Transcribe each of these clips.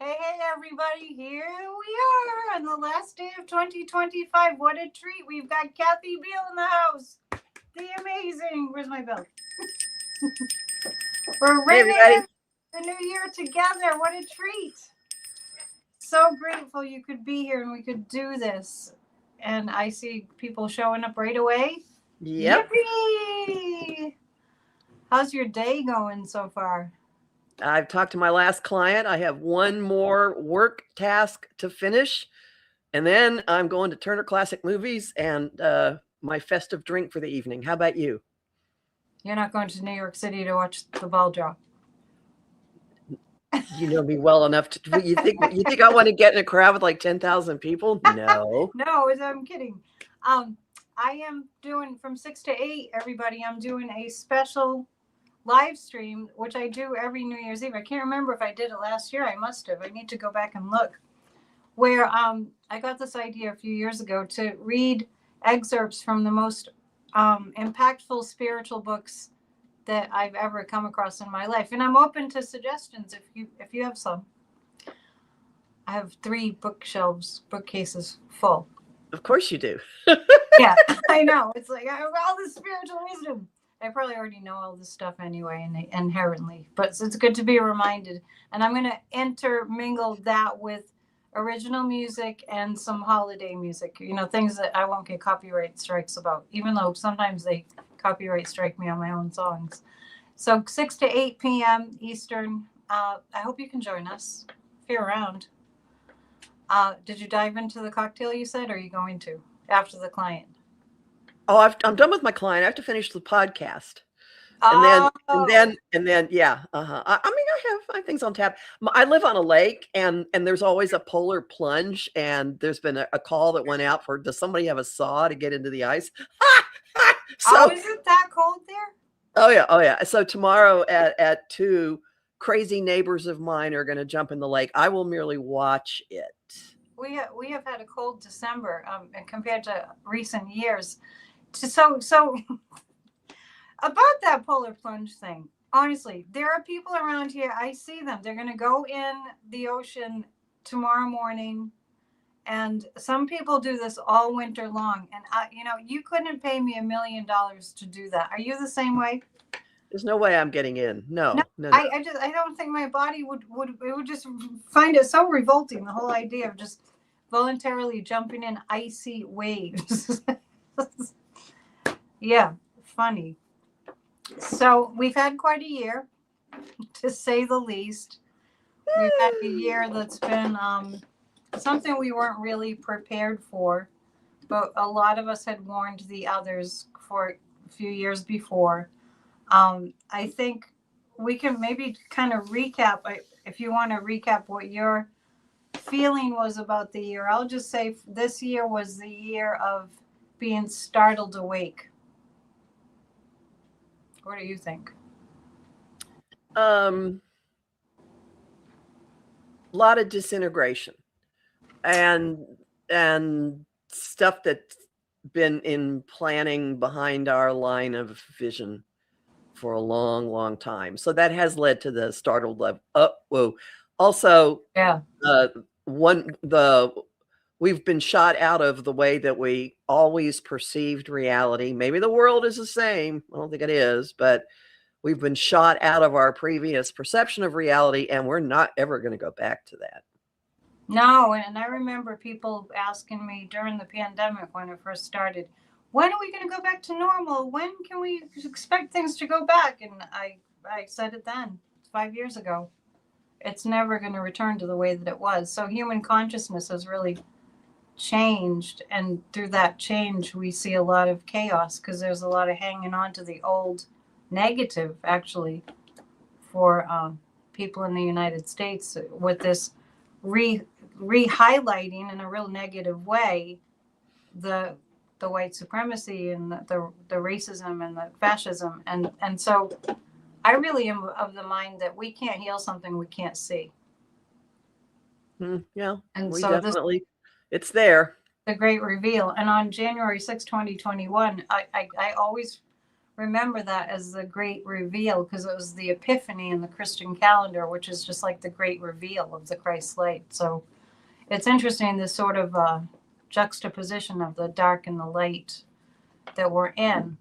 Hey, everybody, here we are on the last day of 2025. What a treat. We've got Kathy Biehl in the house. The amazing. Where's my bell? We're Hey, ringing everybody. in the new year together. What a treat. So grateful you could be here and we could do this. And I see people showing up right away. Yep. Yippee! How's your day going so far? I've talked to my last client. I have one more work task to finish. And then I'm going to Turner Classic Movies and my festive drink for the evening. How about you? You're not going to New York City to watch the ball drop. You know me well enough to you think I want to get in a crowd with like 10,000 people? No. No, I'm kidding. I am doing from 6 to 8, everybody. I'm doing a special live stream, which I do every New Year's Eve. I can't remember if I did it last year. I must have. I need to go back and look. Where I got this idea a few years ago to read excerpts from the most impactful spiritual books that I've ever come across in my life, and I'm open to suggestions if you have some. I have 3 bookcases full. Of course you do. Yeah, I know. It's like I have all this spiritual wisdom. I probably already know all this stuff anyway, inherently, but it's good to be reminded. And I'm going to intermingle that with original music and some holiday music. You know, things that I won't get copyright strikes about, even though sometimes they copyright strike me on my own songs. So 6 to 8 p.m. Eastern. I hope you can join us if you're around. Did you dive into the cocktail you said, or are you going to after the client? Oh, I'm done with my client. I have to finish the podcast. And then, yeah. I mean, I have things on tap. I live on a lake, and there's always a polar plunge. And there's been a call that went out for, does somebody have a saw to get into the ice? So, is it that cold there? Oh yeah. So tomorrow at 2, crazy neighbors of mine are going to jump in the lake. I will merely watch it. We have had a cold December, compared to recent years. So about that polar plunge thing, honestly, there are people around here. I see them. They're going to go in the ocean tomorrow morning, and some people do this all winter long. And you couldn't pay me $1 million to do that. Are you the same way? There's no way I'm getting in. No. I don't think my body would just find it so revolting. The whole idea of just voluntarily jumping in icy waves. Yeah, funny. So we've had quite a year, to say the least. We've had a year that's been something we weren't really prepared for, but a lot of us had warned the others for a few years before. I think we can maybe kind of recap, if you want to recap what your feeling was about the year. I'll just say this year was the year of being startled awake. What do you think? A lot of disintegration and stuff that's been in planning behind our line of vision for a long time. So that has led to the startled level. Also, yeah, we've been shot out of the way that we always perceived reality. Maybe the world is the same. I don't think it is, but we've been shot out of our previous perception of reality, and we're not ever going to go back to that. No, and I remember people asking me during the pandemic when it first started, when are we going to go back to normal? When can we expect things to go back? And I said it then, 5 years ago. It's never going to return to the way that it was. So human consciousness has really changed, and through that change we see a lot of chaos because there's a lot of hanging on to the old negative, actually, for people in the United States, with this re-highlighting in a real negative way the white supremacy and the racism and the fascism, and so I really am of the mind that we can't heal something we can't see. Yeah, and we so definitely, it's there. The great reveal. And on January 6, 2021, I always remember that as the great reveal, because it was the epiphany in the Christian calendar, which is just like the great reveal of the Christ light. So it's interesting, this sort of juxtaposition of the dark and the light that we're in.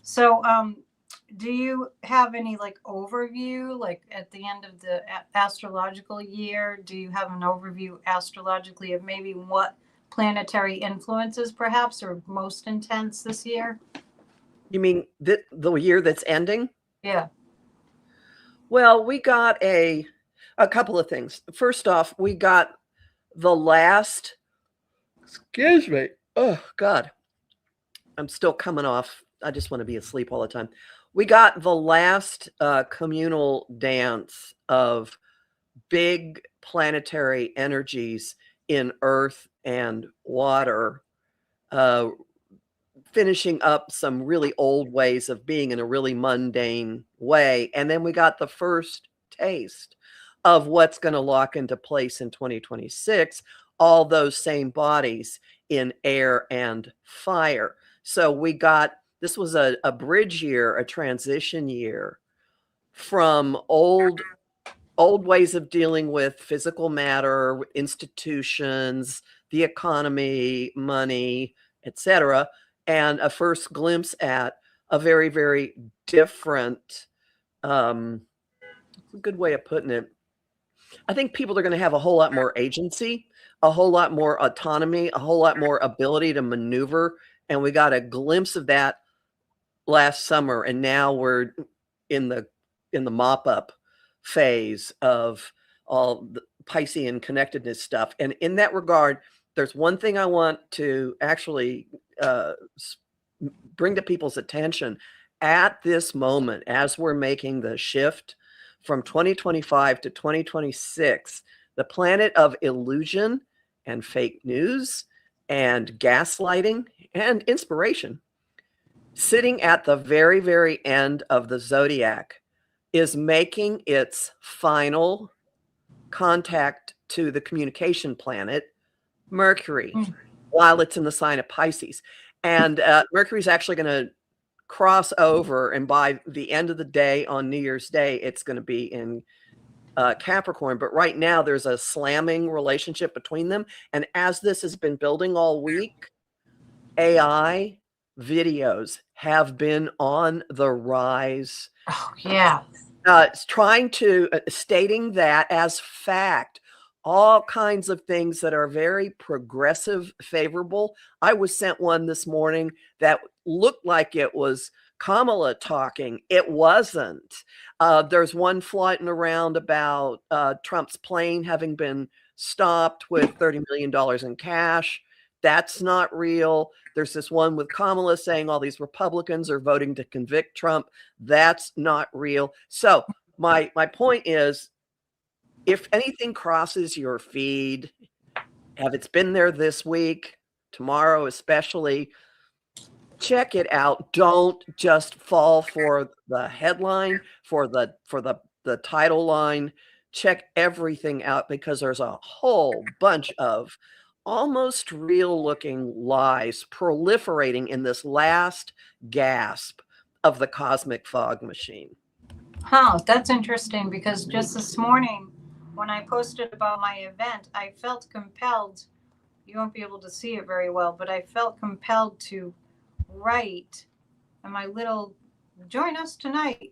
So do you have any like overview, like at the end of the astrological year, do you have an overview astrologically of maybe what planetary influences perhaps are most intense this year? You mean the year that's ending? Yeah. Well, we got a couple of things. First off, we got the last, excuse me. Oh God. I'm still coming off. I just want to be asleep all the time. We got the last communal dance of big planetary energies in earth and water, finishing up some really old ways of being in a really mundane way. And then we got the first taste of what's going to lock into place in 2026, all those same bodies in air and fire. So we got, this was a bridge year, a transition year from old ways of dealing with physical matter, institutions, the economy, money, etc., and a first glimpse at a very, very different, a good way of putting it. I think people are going to have a whole lot more agency, a whole lot more autonomy, a whole lot more ability to maneuver. And we got a glimpse of that last summer. And now we're in the mop up phase of all the Piscean connectedness stuff. And in that regard, there's one thing I want to actually bring to people's attention at this moment, as we're making the shift from 2025 to 2026, the planet of illusion and fake news and gaslighting and inspiration, sitting at the very, very end of the zodiac, is making its final contact to the communication planet, Mercury, while it's in the sign of Pisces. And Mercury's actually going to cross over, and by the end of the day on New Year's Day, it's going to be in Capricorn. But right now there's a slamming relationship between them. And as this has been building all week, AI videos have been on the rise. Oh, yeah. Trying to, stating that as fact, all kinds of things that are very progressive, favorable. I was sent one this morning that looked like it was Kamala talking. It wasn't. There's one floating around about Trump's plane having been stopped with $30 million in cash. That's not real. There's this one with Kamala saying all these Republicans are voting to convict Trump. That's not real. So my point is, if anything crosses your feed, if it's been there this week, tomorrow especially, check it out. Don't just fall for the headline, for the title line. Check everything out, because there's a whole bunch of almost real looking lies proliferating in this last gasp of the cosmic fog machine. Huh, that's interesting, because just this morning when I posted about my event, I felt compelled, you won't be able to see it very well, but I felt compelled to write in my little, join us tonight,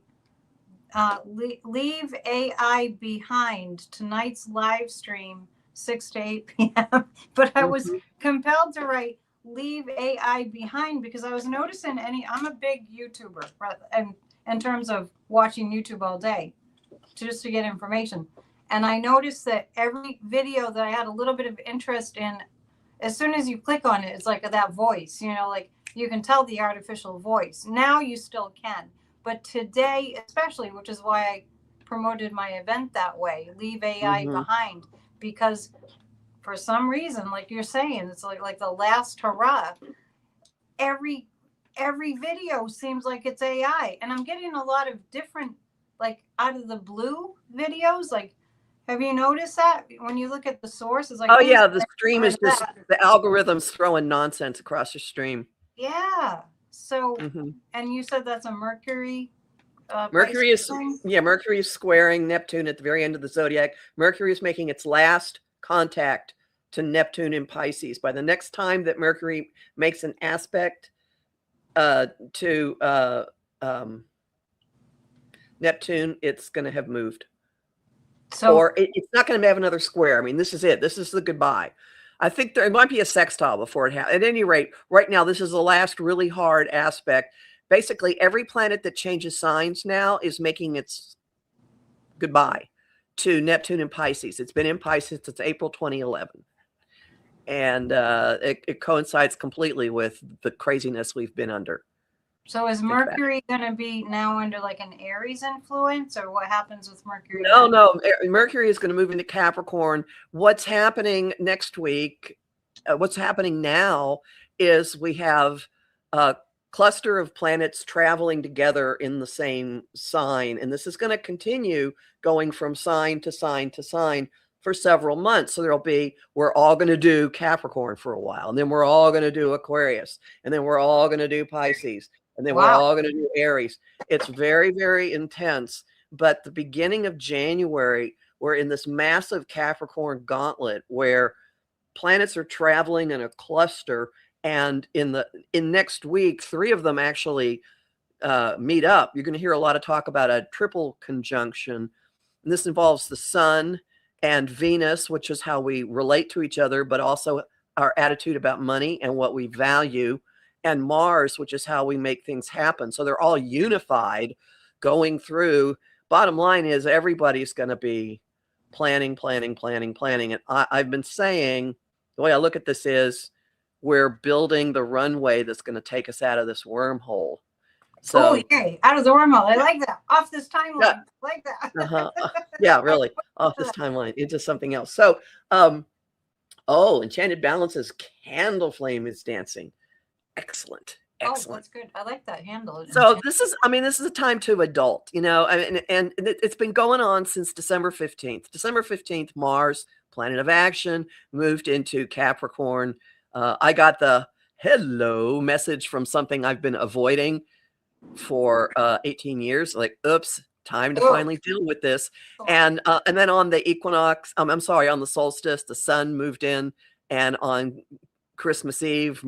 leave AI behind, tonight's live stream, 6 to 8 p.m. But I was compelled to write leave AI behind, because I was noticing I'm a big YouTuber, and in terms of watching YouTube all day just to get information. And I noticed that every video that I had a little bit of interest in, as soon as you click on it, it's like that voice, like you can tell the artificial voice. Now you still can. But today, especially, which is why I promoted my event that way, leave AI behind, because for some reason, like you're saying, it's like the last hurrah. Every video seems like it's AI. And I'm getting a lot of different, like out of the blue videos. Like, have you noticed that when you look at the source? It's like, oh yeah, the stream is just, the algorithm's throwing nonsense across the stream. Yeah. So, Mhm. and you said that's a Mercury. Mercury is, thing? yeah, Mercury is squaring Neptune at the very end of the zodiac. Mercury is making its last contact to Neptune in Pisces. By the next time that Mercury makes an aspect to Neptune, it's going to have moved. So, Or it's not going to have another square. I mean, this is it. This is the goodbye. I think there might be a sextile before it happens. At any rate, right now, this is the last really hard aspect. Basically, every planet that changes signs now is making its goodbye to Neptune in Pisces. It's been in Pisces since April 2011. And it coincides completely with the craziness we've been under. so is Mercury going to be now under like an Aries influence, or what happens with Mercury? No. Mercury is going to move into Capricorn. What's happening next week, what's happening now is we have a cluster of planets traveling together in the same sign. And this is going to continue going from sign to sign to sign for several months. So we're all going to do Capricorn for a while. And then we're all going to do Aquarius. And then we're all going to do Pisces. And then we're all going to do Aries. It's very, very intense. But the beginning of January, we're in this massive Capricorn gauntlet where planets are traveling in a cluster. And in next week, 3 of them actually meet up. You're going to hear a lot of talk about a triple conjunction. And this involves the Sun and Venus, which is how we relate to each other, but also our attitude about money and what we value, and Mars, which is how we make things happen. So they're all unified going through. Bottom line is everybody's going to be planning. And I've been saying, the way I look at this is we're building the runway that's going to take us out of this wormhole. So, yay, out of the wormhole. I like that. Off this timeline. Yeah. I like that. Yeah, really. Off this timeline into something else. So, Enchanted Balance's candle flame is dancing. Excellent. Oh, that's good. I like that handle. So this is a time to adult, and it's been going on since December 15th. December 15th, Mars, planet of action, moved into Capricorn. I got the hello message from something I've been avoiding for 18 years. Like, oops, time to finally deal with this. And then on the equinox, on the solstice, the sun moved in, and on Christmas Eve,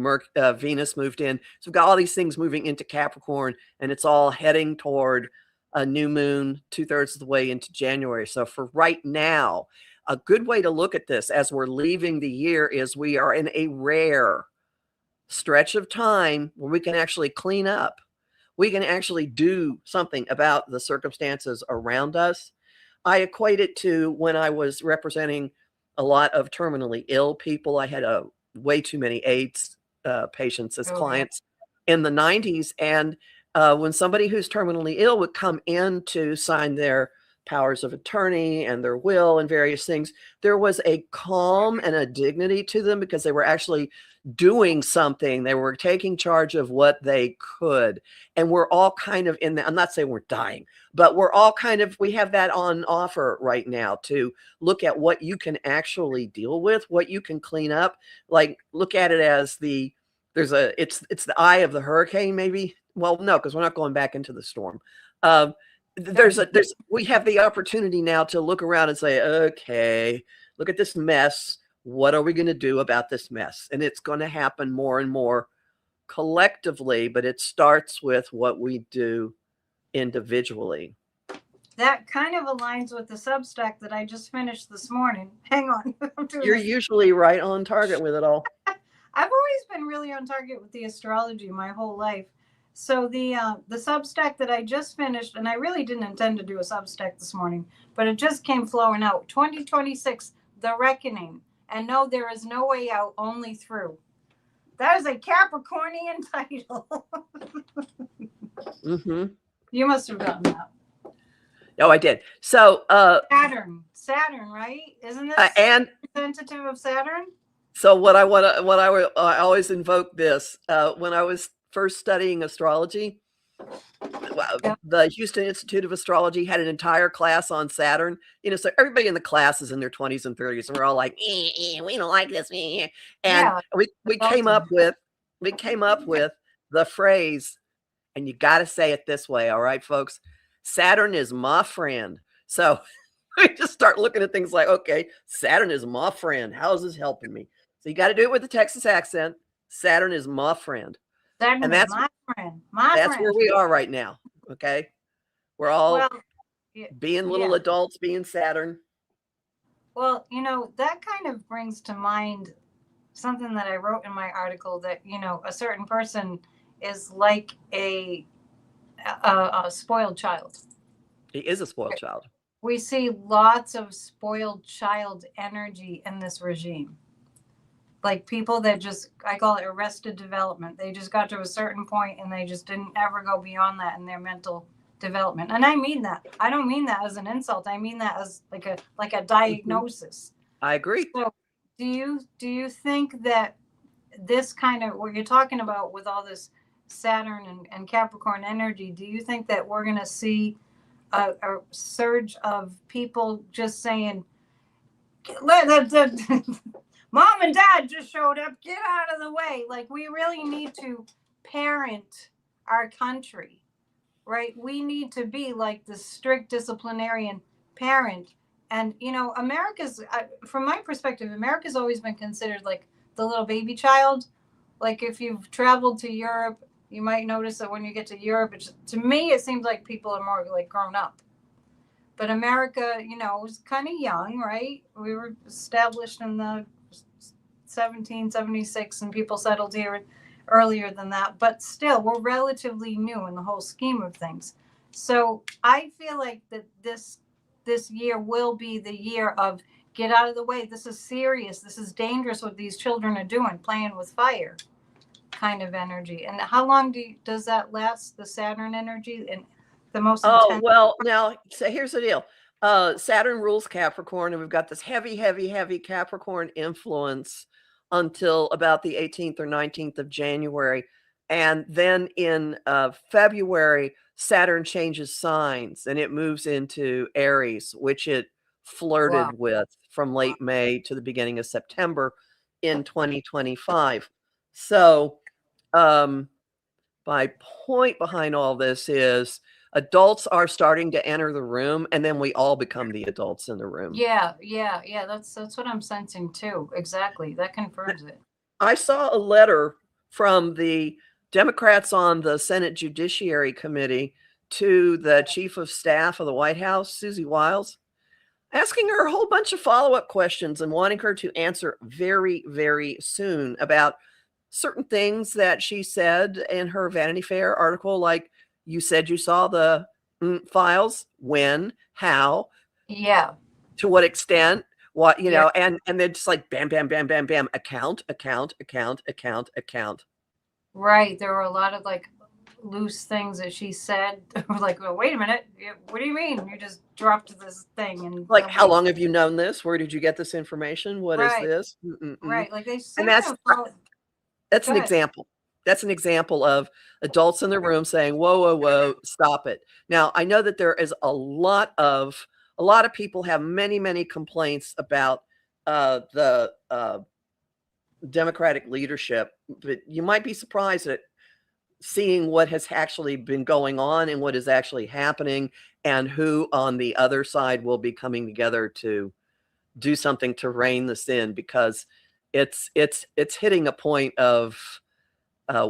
Venus moved in. So we've got all these things moving into Capricorn, and it's all heading toward a new moon 2/3 of the way into January. So for right now, a good way to look at this as we're leaving the year is we are in a rare stretch of time where we can actually clean up. We can actually do something about the circumstances around us. I equate it to when I was representing a lot of terminally ill people. I had way too many AIDS patients as clients in the 90s. And when somebody who's terminally ill would come in to sign their powers of attorney and their will and various things, there was a calm and a dignity to them because they were actually doing something. They were taking charge of what they could. And we're all kind of in that. I'm not saying we're dying, but we're all we have that on offer right now to look at what you can actually deal with, what you can clean up. Like, look at it as it's the eye of the hurricane, maybe. Well, no, because we're not going back into the storm. We have the opportunity now to look around and say, okay, look at this mess. What are we going to do about this mess? And it's going to happen more and more collectively, but it starts with what we do individually. That kind of aligns with the Substack that I just finished this morning. Hang on. You're usually right on target with it all. I've always been really on target with the astrology my whole life. So the Substack that I just finished, and I really didn't intend to do a Substack this morning, but it just came flowing out. 2026, The Reckoning. And no, there is no way out, only through. That is a Capricornian title. Mm-hmm. You must have gotten that. Oh, I did. So Saturn, right? Isn't this and representative of Saturn? So I always invoke this when I was first studying astrology. The Houston Institute of Astrology had an entire class on Saturn. So everybody in the class is in their 20s and 30s, and we're all like, we don't like this. And we came up with the phrase, and you got to say it this way. All right, folks, Saturn is my friend. So I just start looking at things like, okay, Saturn is my friend. How is this helping me? So you got to do it with the Texas accent. Saturn is my friend. Saturn And is that's my friend. My that's friend. where we are right now. Okay. We're all Well, being little yeah. adults, being Saturn. Well, that kind of brings to mind something that I wrote in my article, that, a certain person is like a spoiled child. He is a spoiled child. We see lots of spoiled child energy in this regime. Like people that just, I call it arrested development. They just got to a certain point and they just didn't ever go beyond that in their mental development. And I mean that. I don't mean that as an insult. I mean that as like a diagnosis. I agree. So do you think that this kind of what you're talking about with all this Saturn and Capricorn energy, do you think that we're going to see a surge of people just saying, Mom and Dad just showed up, get out of the way? Like, we really need to parent our country, right? We need to be like the strict disciplinarian parent. And, America's, from my perspective, America's always been considered like the little baby child. Like, if you've traveled to Europe, you might notice that when you get to Europe, to me, it seems like people are more like grown up. But America, was kind of young, right? We were established in the 1776 and people settled here earlier than that. But still, we're relatively new in the whole scheme of things. So I feel like that this year will be the year of get out of the way. This is serious. This is dangerous what these children are doing, playing with fire kind of energy. And how long does that last, the Saturn energy? And the most intense? Well, now, so here's the deal. Saturn rules Capricorn, and we've got this heavy, heavy, heavy Capricorn influence until about the 18th or 19th of January. And then in February, Saturn changes signs and it moves into Aries, which it flirted with from late May to the beginning of September in 2025. So my point behind all this is adults are starting to enter the room, and then we all become the adults in the room. Yeah. That's what I'm sensing too. Exactly. That confirms it. I saw a letter from the Democrats on the Senate Judiciary Committee to the Chief of Staff of the White House, Susie Wiles, asking her a whole bunch of follow-up questions and wanting her to answer very, very soon about certain things that she said in her Vanity Fair article, like, you said you saw the files, when, how, to what extent, what, and then just like bam, bam, bam, bam, bam, account. Right. There were a lot of like loose things that she said. Like, well, wait a minute. What do you mean? You just dropped this thing. And like, how long have you known this? Where did you get this information? What is this? Right. Like they say, and that's an example. That's an example of adults in the room saying, whoa, whoa, whoa, stop it. Now, I know that there is a lot of people have many, many complaints about the Democratic leadership, but you might be surprised at seeing what has actually been going on and what is actually happening and who on the other side will be coming together to do something to rein this in, because it's hitting a point of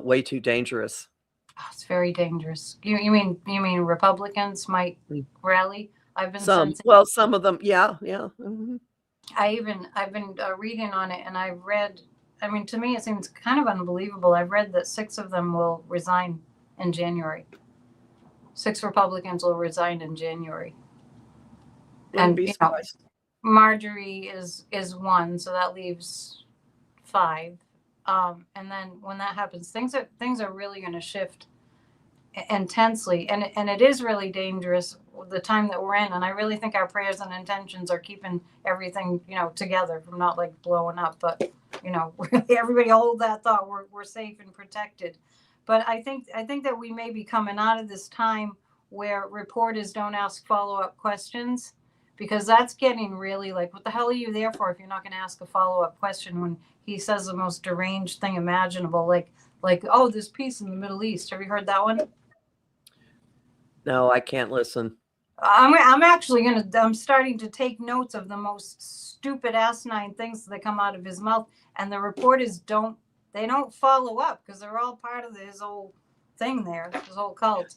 way too dangerous. Oh, it's very dangerous. You mean Republicans might rally? I've been some of them, yeah. Mm-hmm. I've been reading on it, and I've read. I mean, to me, it seems kind of unbelievable. I've read that 6 of them will resign in January. 6 Republicans will resign in January. And Marjorie is one, so that leaves 5. And then when that happens, things are really going to shift intensely, and it is really dangerous the time that we're in. And I really think our prayers and intentions are keeping everything together from not like blowing up. But everybody hold that thought. We're safe and protected. But I think that we may be coming out of this time where reporters don't ask follow-up questions, because that's getting really like, what the hell are you there for if you're not going to ask a follow-up question when he says the most deranged thing imaginable? Like Like, oh, there's peace in the Middle East. Have you heard that one? No, I can't listen. I'm starting to take notes of the most stupid asinine things that come out of his mouth, and the reporters don't follow up because they're all part of his whole thing there, his whole cult.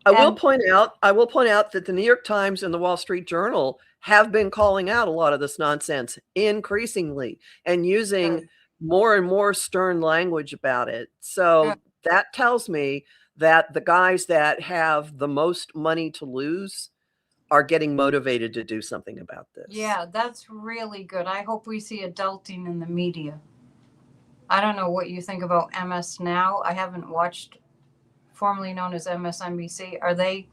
I will point out that the New York Times and the Wall Street Journal have been calling out a lot of this nonsense increasingly and using more and more stern language about it. So that tells me that the guys that have the most money to lose are getting motivated to do something about this. Yeah, that's really good. I hope we see adulting in the media. I don't know what you think about MS Now. I haven't watched, formerly known as MSNBC. Are they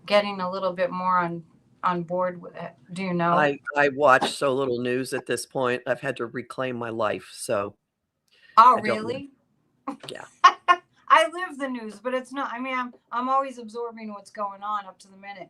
getting a little bit more on board with it? Do you know? I watch so little news at this point. I've had to reclaim my life. So. Oh, really? Yeah. I live the news, but it's not. I mean, I'm always absorbing what's going on up to the minute.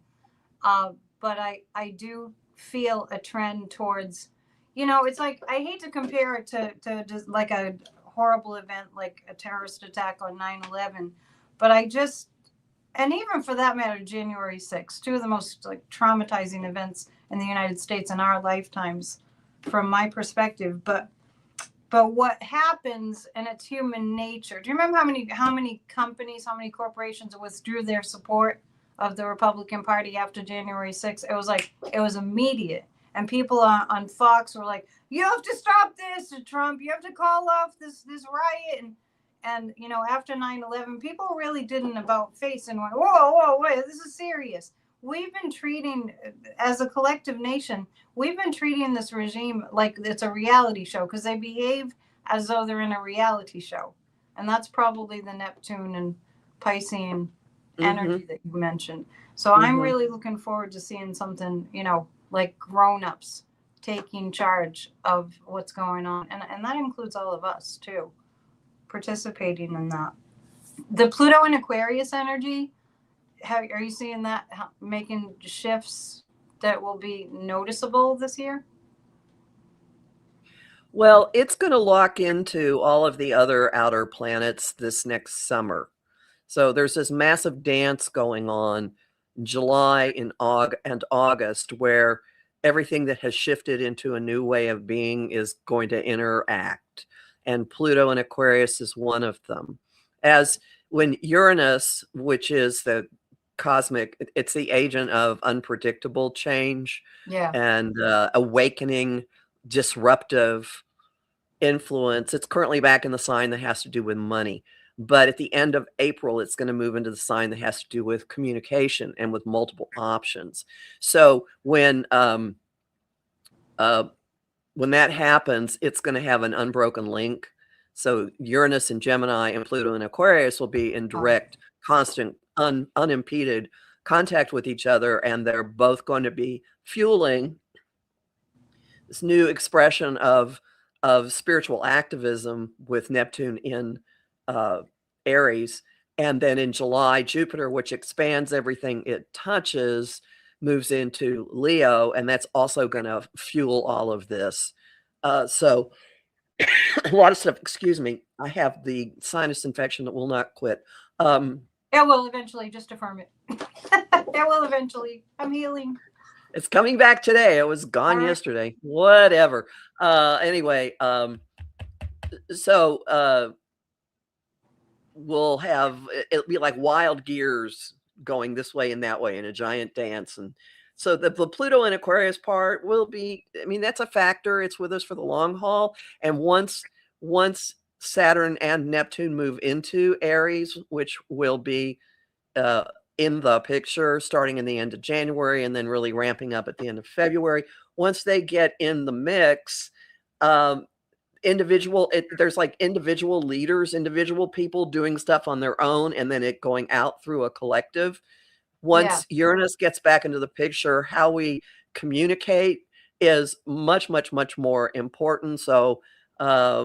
But I do feel a trend towards, it's like, I hate to compare it to just like a horrible event like a terrorist attack on 9/11, but and even for that matter, January 6th, two of the most like traumatizing events in the United States in our lifetimes, from my perspective. But what happens, and it's human nature. Do you remember how many companies, how many corporations withdrew their support of the Republican Party after January 6th? It was immediate. And people on Fox were like, you have to stop this, Trump. You have to call off this riot. And after 9/11, people really didn't about face and went, whoa, wait, this is serious. We've been treating, as a collective nation, we've been treating this regime like it's a reality show, because they behave as though they're in a reality show. And that's probably the Neptune and Piscean energy that you mentioned. So I'm really looking forward to seeing something, like grown-ups taking charge of what's going on. And that includes all of us too, participating in that. The Pluto and Aquarius energy, are you seeing that making shifts that will be noticeable this year? Well, it's going to lock into all of the other outer planets this next summer. So there's this massive dance going on in July and August, where everything that has shifted into a new way of being is going to interact. And Pluto and Aquarius is one of them. As when Uranus, which is the cosmic, it's the agent of unpredictable change and awakening, disruptive influence. It's currently back in the sign that has to do with money. But at the end of April, it's going to move into the sign that has to do with communication and with multiple options. So when that happens, it's going to have an unbroken link. So Uranus and Gemini and Pluto and Aquarius will be in direct, constant, unimpeded contact with each other, and they're both going to be fueling this new expression of spiritual activism with Neptune in Aries. And then in July, Jupiter, which expands everything it touches, moves into Leo, and that's also going to fuel all of this. So a lot of stuff, excuse me, I have the sinus infection that will not quit. It will eventually, just affirm it. It will eventually. I'm healing. It's coming back today. It was gone yesterday. Whatever. Anyway, so we'll have, it'll be like wild gears going this way and that way in a giant dance. And so the Pluto and Aquarius part will be, I mean, that's a factor. It's with us for the long haul. And once Saturn and Neptune move into Aries, which will be in the picture starting in the end of January and then really ramping up at the end of February, once they get in the mix, there's like individual leaders, individual people doing stuff on their own, and then it going out through a collective. Once Uranus gets back into the picture, how we communicate is much, much, much more important. So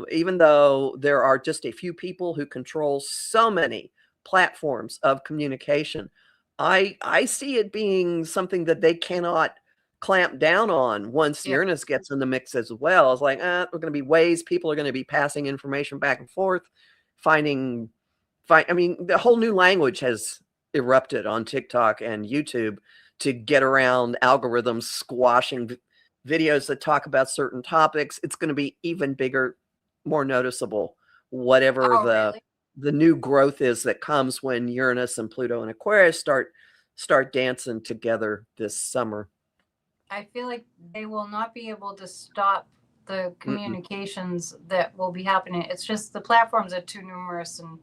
even though there are just a few people who control so many platforms of communication, I see it being something that they cannot clamp down on once Uranus gets in the mix as well. It's like, we're going to be ways people are going to be passing information back and forth I mean, the whole new language has erupted on TikTok and YouTube to get around algorithms squashing videos that talk about certain topics. It's going to be even bigger, more noticeable, whatever Oh, really? the new growth is that comes when Uranus and Pluto and Aquarius start dancing together this summer. I feel like they will not be able to stop the communications that will be happening. It's just the platforms are too numerous, and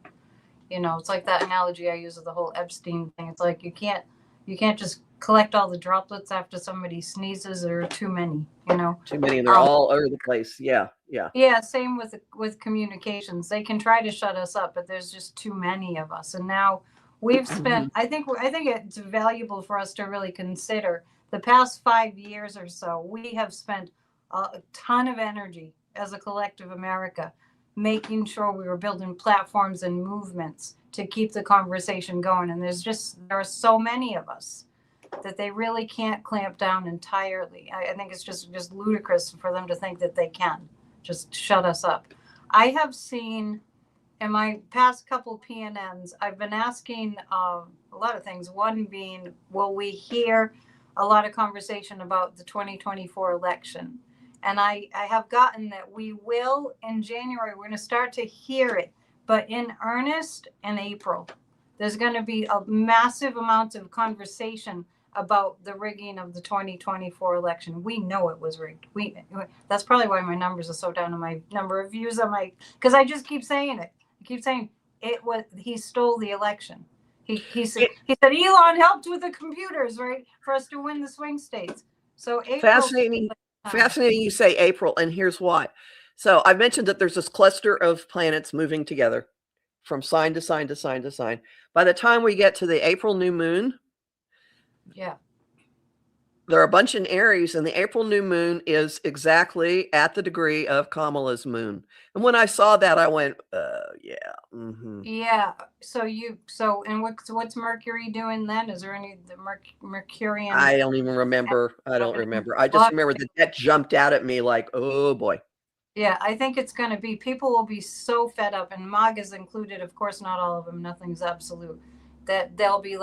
it's like that analogy I use of the whole Epstein thing. It's like you can't just collect all the droplets after somebody sneezes. There are too many. Too many, and they're all over the place. Yeah. Yeah, same with communications. They can try to shut us up, but there's just too many of us. And now we've spent. I think it's valuable for us to really consider the past 5 years or so. We have spent a ton of energy as a collective America making sure we were building platforms and movements to keep the conversation going. And there are so many of us that they really can't clamp down entirely. I think it's just ludicrous for them to think that they can just shut us up. I have seen in my past couple PNNs, I've been asking a lot of things. One being, will we hear a lot of conversation about the 2024 election? And I have gotten that we will in January. We're going to start to hear it, but in earnest in April. There's going to be a massive amount of conversation about the rigging of the 2024 election. We know it was rigged. That's probably why my numbers are so down on my number of views on my, because I just keep saying it. I keep saying he stole the election. He said Elon helped with the computers, right, for us to win the swing states. So April. Fascinating you say April, and here's why. So I mentioned that there's this cluster of planets moving together from sign to sign to sign to sign. By the time we get to the April new moon, yeah, there are a bunch in Aries, and the April new moon is exactly at the degree of Kamala's moon. And when I saw that, I went, yeah. Mm-hmm. Yeah. And what's Mercury doing then? Is there any Mercurian? I don't even remember. I don't remember. I just remember that jumped out at me like, oh boy. Yeah, I think it's going to be, people will be so fed up, and MAGA's included, of course, not all of them, nothing's absolute, that they'll be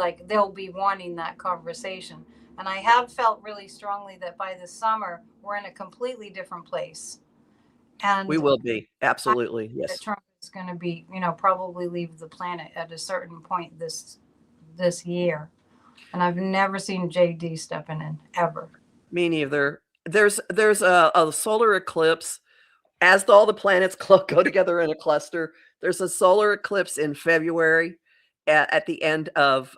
wanting that conversation. And I have felt really strongly that by the summer, we're in a completely different place. And we will be. Absolutely. Yes. Trump is going to be, probably leave the planet at a certain point this year. And I've never seen JD stepping in, ever. Me neither. There's a solar eclipse. As all the planets go together in a cluster, there's a solar eclipse in February at the end of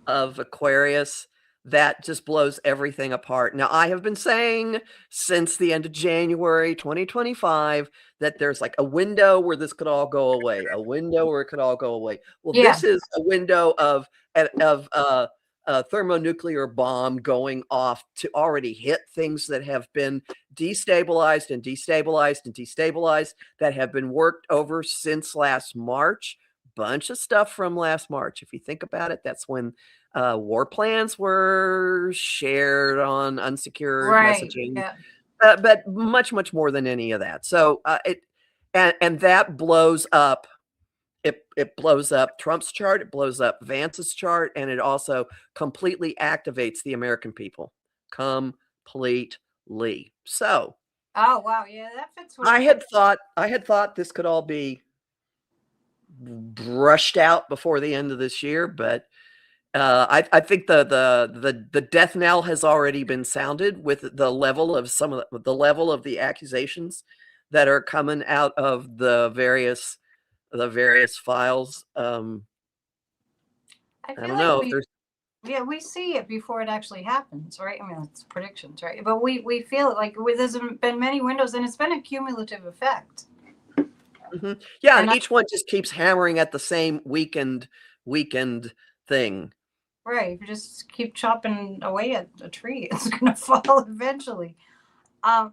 Aquarius that just blows everything apart. Now, I have been saying since the end of January 2025 that there's like a window where this could all go away, a window where it could all go away. Well, This is a window of a thermonuclear bomb going off to already hit things that have been destabilized and destabilized and destabilized, that have been worked over since last March. Bunch of stuff from last March. If you think about it, that's when war plans were shared on unsecured messaging, but much, much more than any of that. So and that blows up. It blows up Trump's chart, it blows up Vance's chart, and it also completely activates the American people. Completely. So. Oh wow, yeah, that fits. I had thought this could all be brushed out before the end of this year, but I think the death knell has already been sounded with the level of the accusations that are coming out of the various files. I don't know if there's. Yeah, we see it before it actually happens, right? I mean, it's predictions, right? But we feel it like there's been many windows, and it's been a cumulative effect. Mm-hmm. Yeah, and each one just keeps hammering at the same weakened thing. Right. If you just keep chopping away at a tree, it's going to fall eventually. I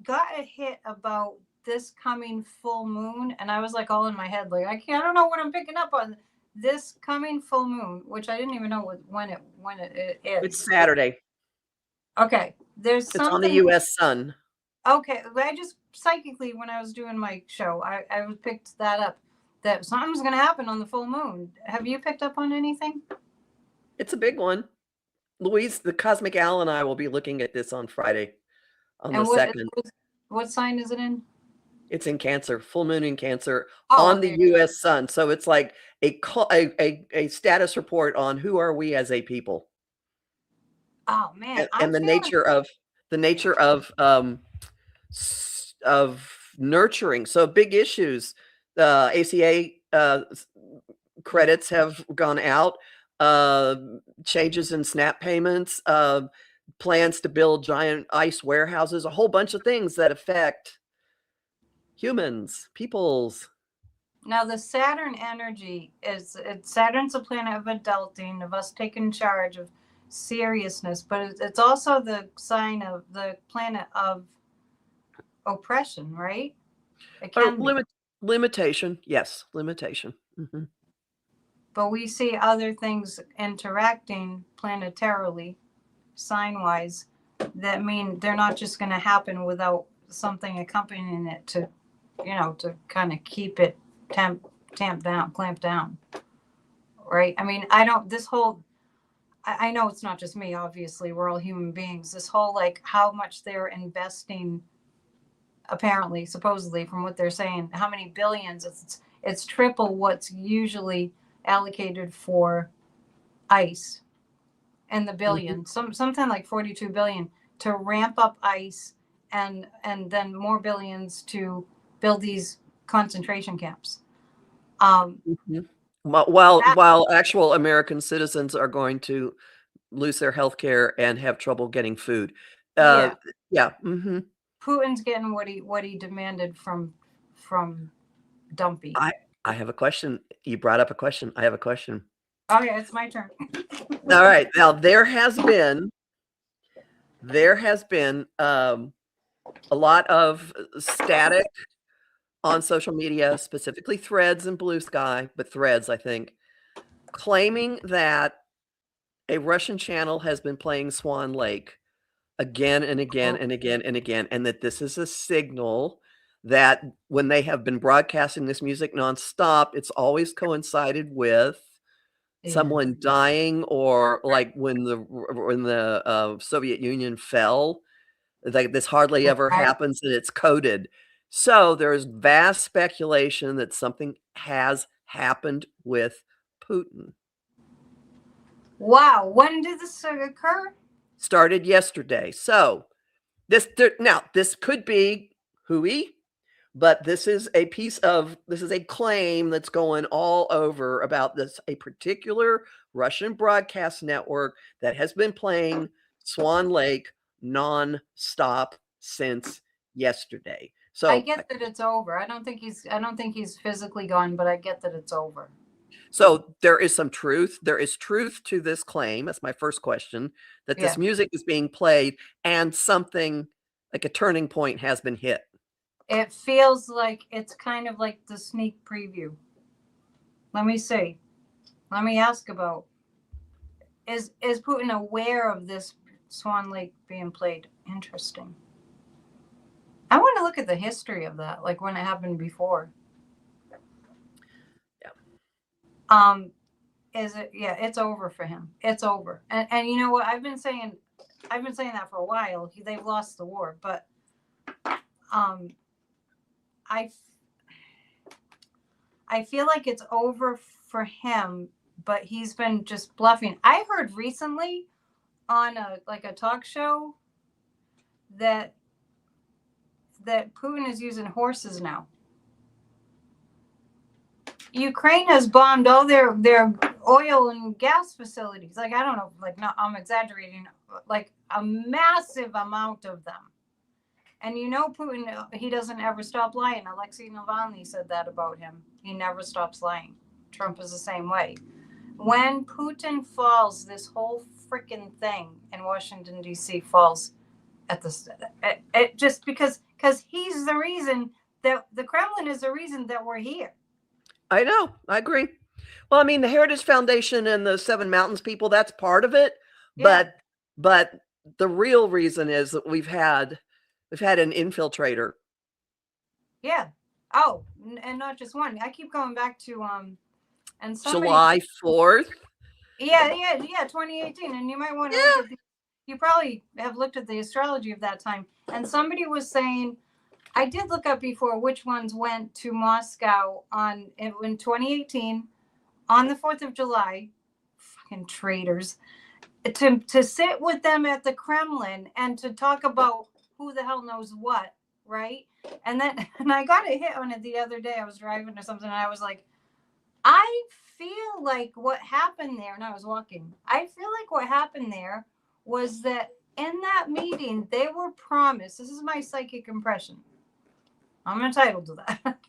got a hit about this coming full moon, and I was like all in my head, like I don't know what I'm picking up on. This coming full moon, which I didn't even know when it is. It's Saturday. Okay. It's on the U.S. sun. Okay. psychically when I was doing my show, I picked that up, that something's going to happen on the full moon. Have you picked up on anything? It's a big one. Louise, the Cosmic Owl, and I will be looking at this on Friday, on And the 2nd. what sign is it in? It's in Cancer, full moon in Cancer Oh, on the U.S. sun. So it's like a status report on who are we as a people. Oh man, and the nature of nurturing. So big issues. ACA credits have gone out. Changes in SNAP payments. Plans to build giant ice warehouses. A whole bunch of things that affect humans, peoples. Now the Saturn energy Saturn's a planet of adulting, of us taking charge, of seriousness, but it's also the sign of the planet of oppression, right? It can be. Limitation, yes, limitation. Mm-hmm. But we see other things interacting planetarily, sign-wise, that mean they're not just going to happen without something accompanying it to, to kind of keep it clamp down, right? I mean, I know it's not just me, obviously, we're all human beings. This whole, like, how much they're investing, apparently, supposedly, from what they're saying, how many billions, it's triple what's usually allocated for ice, and the billion, something like 42 billion to ramp up ice, and then more billions to build these concentration camps. While actual American citizens are going to lose their health care and have trouble getting food. Yeah. Mm-hmm. Putin's getting what he demanded from Dumpy. I have a question. You brought up a question. I have a question. Okay, it's my turn. All right. Now there has been a lot of static on social media, specifically Threads and Blue Sky, but Threads, I think, claiming that a Russian channel has been playing Swan Lake again and again and again and again, and that this is a signal that when they have been broadcasting this music nonstop, it's always coincided with someone dying, or like when the Soviet Union fell, like this hardly ever happens, and it's coded. So there's vast speculation that something has happened with Putin. Wow, when did this occur? Started yesterday. So this could be hooey, but this is a claim that's going all over about a particular Russian broadcast network that has been playing Swan Lake non-stop since yesterday. So I get that it's over. I don't think he's physically gone, but I get that it's over. So there is some truth. There is truth to this claim. That's my first question, that this music is being played and something like a turning point has been hit. It feels like it's kind of like the sneak preview. Let me see. Let me ask about, is Putin aware of this Swan Lake being played? Interesting. I want to look at the history of that, like when it happened before. Yeah. Is it? Yeah, it's over for him. It's over. And you know what? I've been saying that for a while. They've lost the war, but I feel like it's over for him, but he's been just bluffing. I heard recently on a talk show that Putin is using horses now. Ukraine has bombed all their oil and gas facilities. Like, I don't know, like, no, I'm exaggerating, like a massive amount of them. And Putin, he doesn't ever stop lying. Alexei Navalny said that about him. He never stops lying. Trump is the same way. When Putin falls, this whole freaking thing in Washington, D.C. falls at it just because he's the reason, that the Kremlin is the reason that we're here. I know. I agree. Well, I mean, the Heritage Foundation and the Seven Mountains people, that's part of it. Yeah. But the real reason is that we've had an infiltrator Yeah. Oh, and not just one. I keep going back to and somebody. July 4th. Yeah, 2018. And you might want to look Yeah. at you probably have looked at the astrology of that time. And somebody was saying, I did look up before which ones went to Moscow in 2018 on the 4th of July. Fucking traitors. To sit with them at the Kremlin and to talk about who the hell knows what, right? And I got a hit on it the other day. I was driving or something, and I was like, I feel like what happened there, and I was walking. I feel like what happened there was that in that meeting they were promised. This is my psychic impression. I'm entitled to that.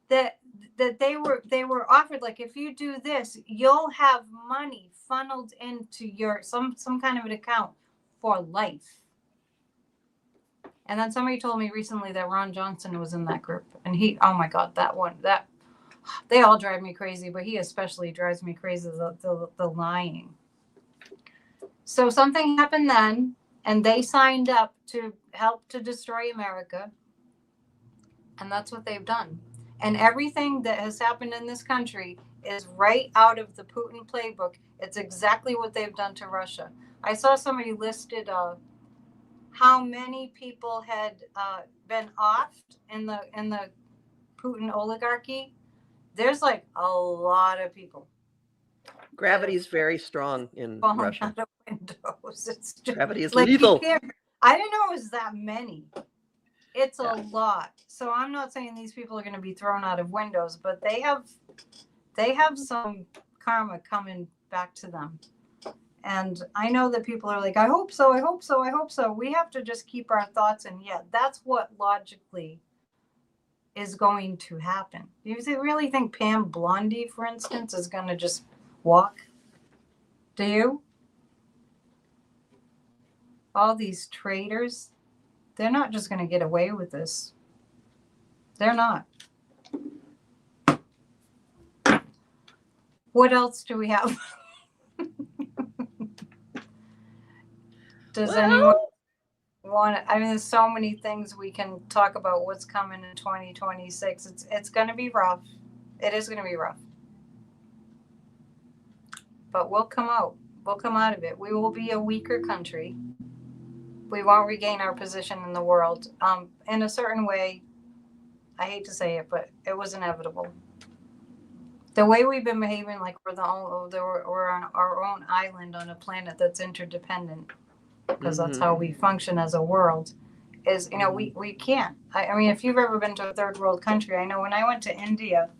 that they were offered, like, if you do this, you'll have money funneled into your some kind of an account for life. And then somebody told me recently that Ron Johnson was in that group, and oh my god, that they all drive me crazy, but he especially drives me crazy, the lying. So something happened then, and they signed up to help to destroy America, and that's what they've done. And everything that has happened in this country is right out of the Putin playbook. It's exactly what they've done to Russia. I saw somebody listed how many people had been offed in the Putin oligarchy. There's like a lot of people. Gravity is very strong in Russia. Out of windows. It's just, gravity is like, lethal. I didn't know it was that many. It's a Yeah. lot. So I'm not saying these people are going to be thrown out of windows, but they have some karma coming back to them. And I know that people are like, I hope so, I hope so, I hope so. We have to just keep our thoughts in. Yeah, that's what logically is going to happen. Do you really think Pam Blondie, for instance, is going to just walk? Do you? All these traitors, they're not just going to get away with this. They're not. What else do we have? Does anyone want? I mean, there's so many things we can talk about. What's coming in 2026? It's going to be rough. It is going to be rough, but we'll come out. We'll come out of it. We will be a weaker country. We won't regain our position in the world. In a certain way, I hate to say it, but it was inevitable. The way we've been behaving, like we're on our own island on a planet that's interdependent, because that's how we function as a world, is, we can't. I mean, if you've ever been to a third world country, I know when I went to India,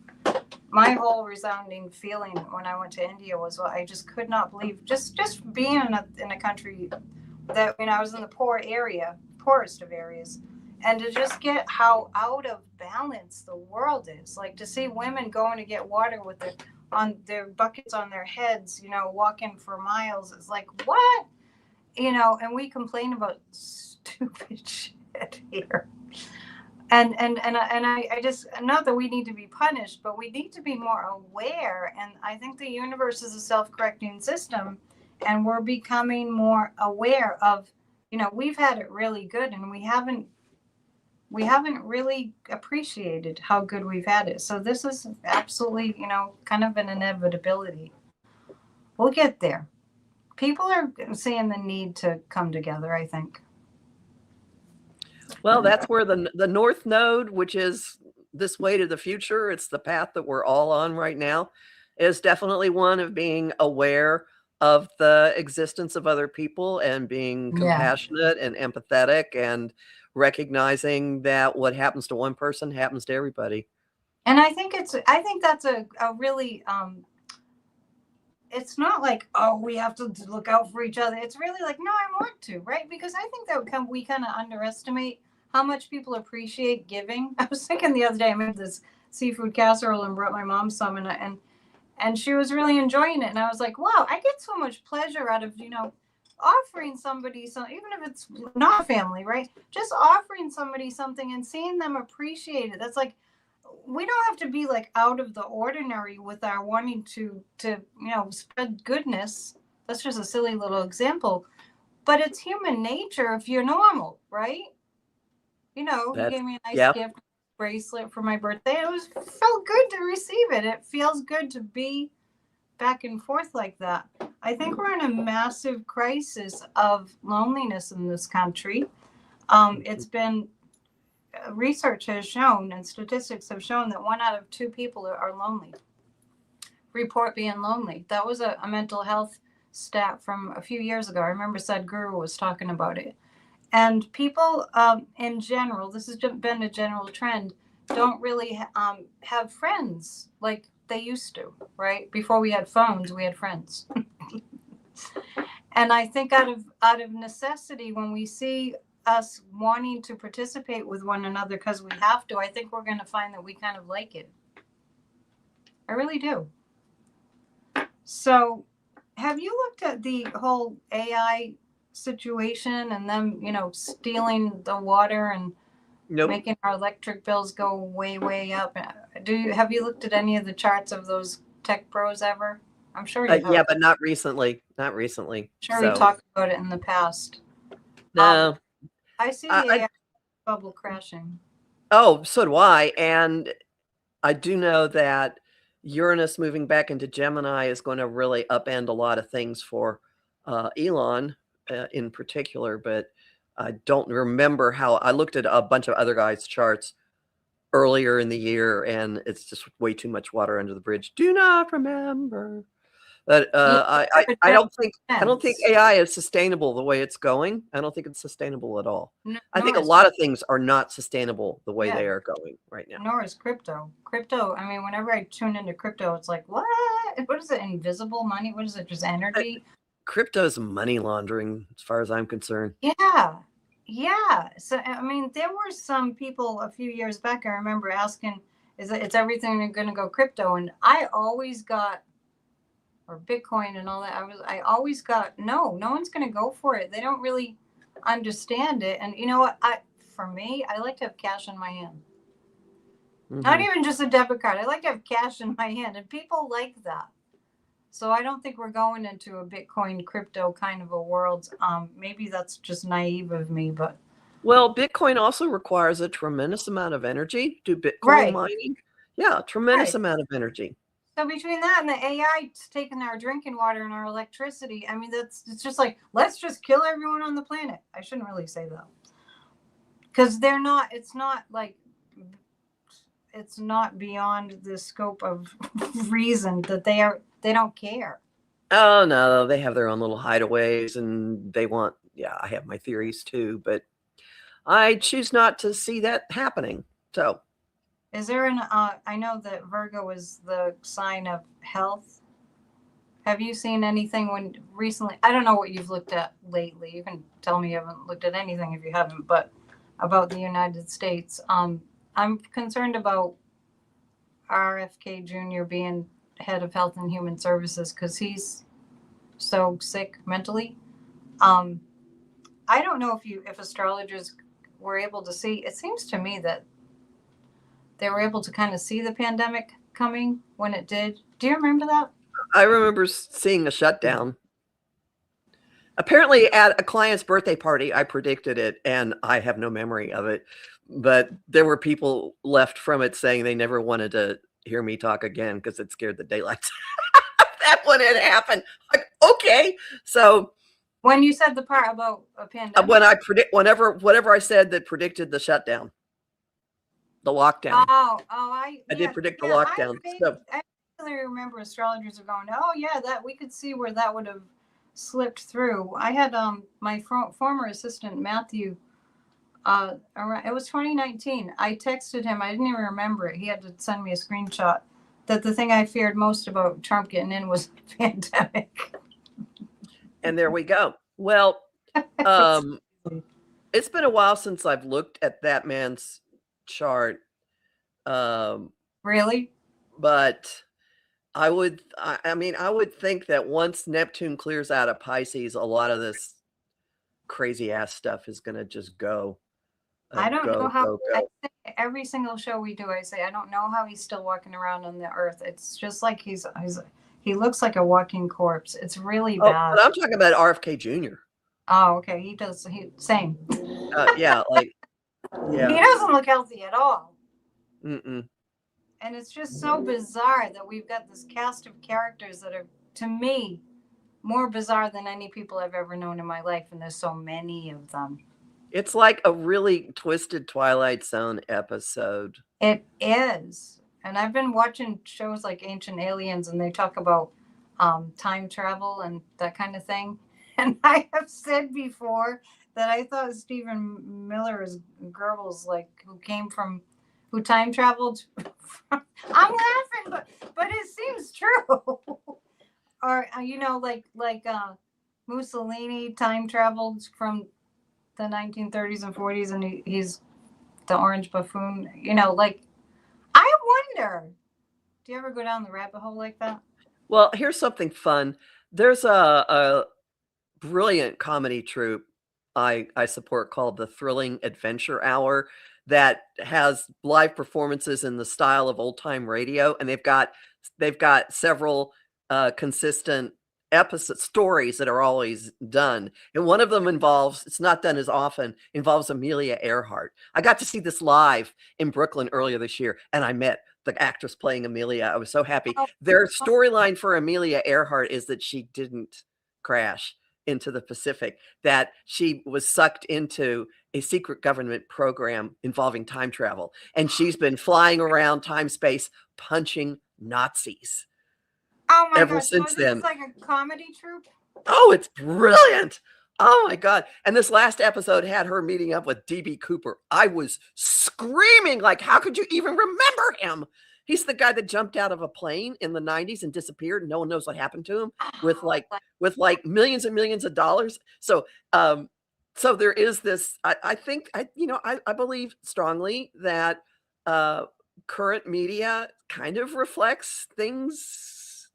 my whole resounding feeling when I went to India was, well, I just could not believe, just being in a country that, I was in the poorest of areas, and to just get how out of balance the world is. Like, to see women going to get water with their buckets on their heads, walking for miles. It's like, what? And we complain about stupid shit here. And I just, not that we need to be punished, but we need to be more aware. And I think the universe is a self-correcting system, and we're becoming more aware of, we've had it really good, and we haven't really appreciated how good we've had it. So this is absolutely, kind of an inevitability. We'll get there. People are seeing the need to come together, I think. Well, that's where the North Node, which is this way to the future, it's the path that we're all on right now, is definitely one of being aware of the existence of other people and being compassionate and empathetic and recognizing that what happens to one person happens to everybody. And I think that's a really, it's not like, oh, we have to look out for each other. It's really like, no, I want to, right? Because I think that we kind of underestimate how much people appreciate giving. I was thinking the other day, I made this seafood casserole and brought my mom some, and she was really enjoying it. And I was like, wow, I get so much pleasure out of, offering somebody something, even if it's not family, right? Just offering somebody something and seeing them appreciate it. That's like, we don't have to be like out of the ordinary with our wanting to spread goodness. That's just a silly little example, but it's human nature if you're normal, right? You gave me a nice gift. bracelet for my birthday. It felt good to receive it. It feels good to be back and forth like that. I think we're in a massive crisis of loneliness in this country. It's been research has shown and statistics have shown that 1 out of 2 people are lonely. Report being lonely. That was a mental health stat from a few years ago. I remember Sadhguru was talking about it. And people in general, this has been a general trend, don't really have friends like they used to, right? Before we had phones, we had friends. And I think out of necessity, when we see us wanting to participate with one another because we have to, I think we're going to find that we kind of like it. I really do. So have you looked at the whole AI situation and them, stealing the water and Nope. making our electric bills go way, way up? Have you looked at any of the charts of those tech pros ever? I'm sure you have. Yeah, but not recently. Not recently. Sure, we talked about it in the past. No. I see the AI bubble crashing. Oh, so do I. And I do know that Uranus moving back into Gemini is going to really upend a lot of things for Elon in particular. But I don't remember how. I looked at a bunch of other guys' charts earlier in the year, and it's just way too much water under the bridge. Do not remember. But I don't think AI is sustainable the way it's going. I don't think it's sustainable at all. I think a lot of things are not sustainable the way they are going right now. Nor is crypto. Crypto, I mean, whenever I tune into crypto, it's like, what? What is it? Invisible money? What is it? Just energy? Crypto is money laundering, as far as I'm concerned. Yeah. Yeah. So, I mean, there were some people a few years back, I remember asking, it's everything going to go crypto? And I always got, or Bitcoin and all that. I always got, no one's going to go for it. They don't really understand it. And you know what? For me, I like to have cash in my hand. Mm-hmm. Not even just a debit card. I like to have cash in my hand, and people like that. So I don't think we're going into a Bitcoin crypto kind of a world. Maybe that's just naive of me, but. Well, Bitcoin also requires a tremendous amount of energy to do Bitcoin mining. Yeah, tremendous amount of energy. So between that and the AI taking our drinking water and our electricity, I mean, it's just like, let's just kill everyone on the planet. I shouldn't really say that. Because it's not beyond the scope of reason that they don't care. Oh, no, they have their own little hideaways and they want, I have my theories too, but I choose not to see that happening. So. Is there I know that Virgo is the sign of health. Have you seen anything recently? I don't know what you've looked at lately. You can tell me you haven't looked at anything if you haven't, but about the United States. I'm concerned about RFK Jr. being head of Health and Human Services because he's so sick mentally. I don't know if astrologers were able to see. It seems to me that they were able to kind of see the pandemic coming when it did. Do you remember that? I remember seeing a shutdown. Apparently at a client's birthday party, I predicted it, and I have no memory of it. But there were people left from it saying they never wanted to hear me talk again because it scared the daylights. That when it happened. Like, okay. So when you said the part about a pandemic, whatever I said that predicted the shutdown. The lockdown. I did predict the lockdown. I really remember astrologers are going, oh yeah, that we could see where that would have slipped through. I had my former assistant Matthew. It was 2019. I texted him. I didn't even remember it. He had to send me a screenshot. That the thing I feared most about Trump getting in was the pandemic. And there we go. Well, it's been a while since I've looked at that man's chart. Really? But I would think that once Neptune clears out of Pisces, a lot of this crazy ass stuff is going to just go. I don't know how. I say every single show we do, I say I don't know how he's still walking around on the earth. It's just like he looks like a walking corpse. It's really bad. But I'm talking about RFK Jr. Oh, okay. Same. Yeah, like. Yeah. He doesn't look healthy at all. Mm-mm. And it's just so bizarre that we've got this cast of characters that are, to me, more bizarre than any people I've ever known in my life, and there's so many of them. It's like a really twisted Twilight Zone episode. It is. And I've been watching shows like Ancient Aliens, and they talk about time travel and that kind of thing. And I have said before that I thought Stephen Miller's Goebbels, like who time traveled. I'm laughing, but it seems true. Or Mussolini time traveled from the 1930s and 40s, and he's the orange buffoon. I wonder. Do you ever go down the rabbit hole like that? Well, here's something fun. There's a brilliant comedy troupe I support called the Thrilling Adventure Hour that has live performances in the style of old time radio, and they've got several consistent episode stories that are always done, and one of them involves, it's not done as often, involves Amelia Earhart. I got to see this live in Brooklyn earlier this year, and I met the actress playing Amelia. I was so happy. Their storyline for Amelia Earhart is that she didn't crash into the Pacific, that she was sucked into a secret government program involving time travel, and she's been flying around time space punching Nazis. Oh my Ever gosh! since then. It's like a comedy troupe. Oh, it's brilliant. Oh my God. And this last episode had her meeting up with D.B. Cooper. I was screaming, like, how could you even remember him? He's the guy that jumped out of a plane in the 90s and disappeared, and no one knows what happened to him, with like millions and millions of dollars. So so there is this, I think, I believe strongly that current media kind of reflects things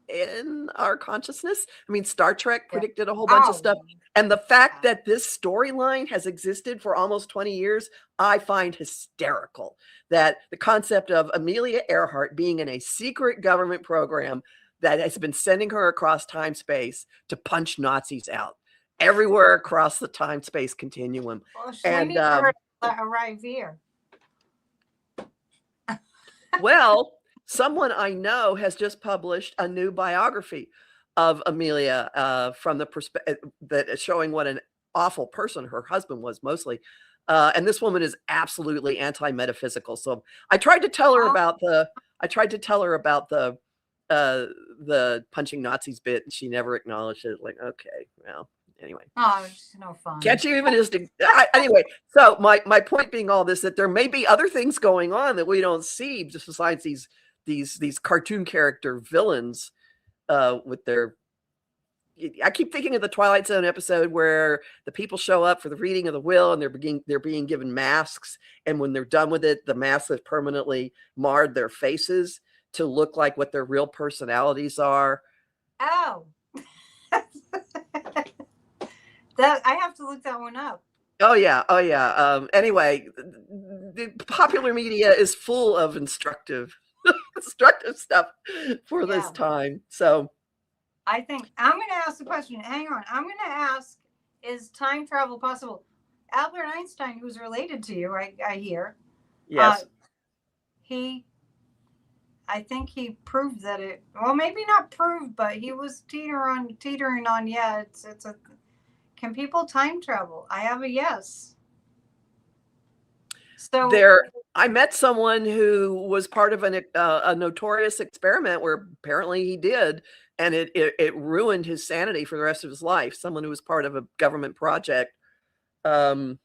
in our consciousness. I mean, Star Trek predicted a whole bunch of stuff. And the fact that this storyline has existed for almost 20 years, I find hysterical. That the concept of Amelia Earhart being in a secret government program that has been sending her across time space to punch Nazis out everywhere across the time space continuum. Well, we need her to arrive here. Well, someone I know has just published a new biography of Amelia from the perspective that is showing what an awful person her husband was mostly. And this woman is absolutely anti-metaphysical. So I tried to tell her about the punching Nazis bit, and she never acknowledged it. Like, okay, well, anyway. Oh, it's no fun. Can't you even just anyway? So my point being all this, that there may be other things going on that we don't see, just besides these cartoon character villains with their. I keep thinking of the Twilight Zone episode where the people show up for the reading of the will, and they're being given masks, and when they're done with it, the masks have permanently marred their faces to look like what their real personalities are. Oh. That I have to look that one up. Oh yeah. Anyway, the popular media is full of instructive stuff for this time. So I think I'm going to ask the question. Hang on. I'm going to ask, is time travel possible? Albert Einstein, who's related to you, I hear. Yes. I think he proved that well, maybe not proved, but he was teetering on, can people time travel? I have a yes. So I met someone who was part of a notorious experiment where apparently he did, and it ruined his sanity for the rest of his life. Someone who was part of a government project. You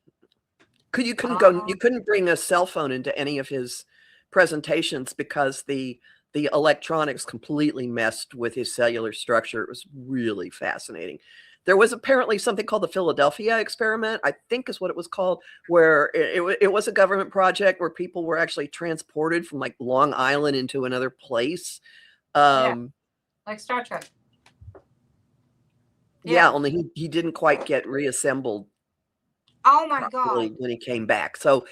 couldn't bring a cell phone into any of his presentations because the electronics completely messed with his cellular structure. It was really fascinating. There was apparently something called the Philadelphia experiment, I think is what it was called, where it was a government project where people were actually transported from like Long Island into another place. Like Star Trek. Yeah, only he didn't quite get reassembled. Oh my God. When he came back. So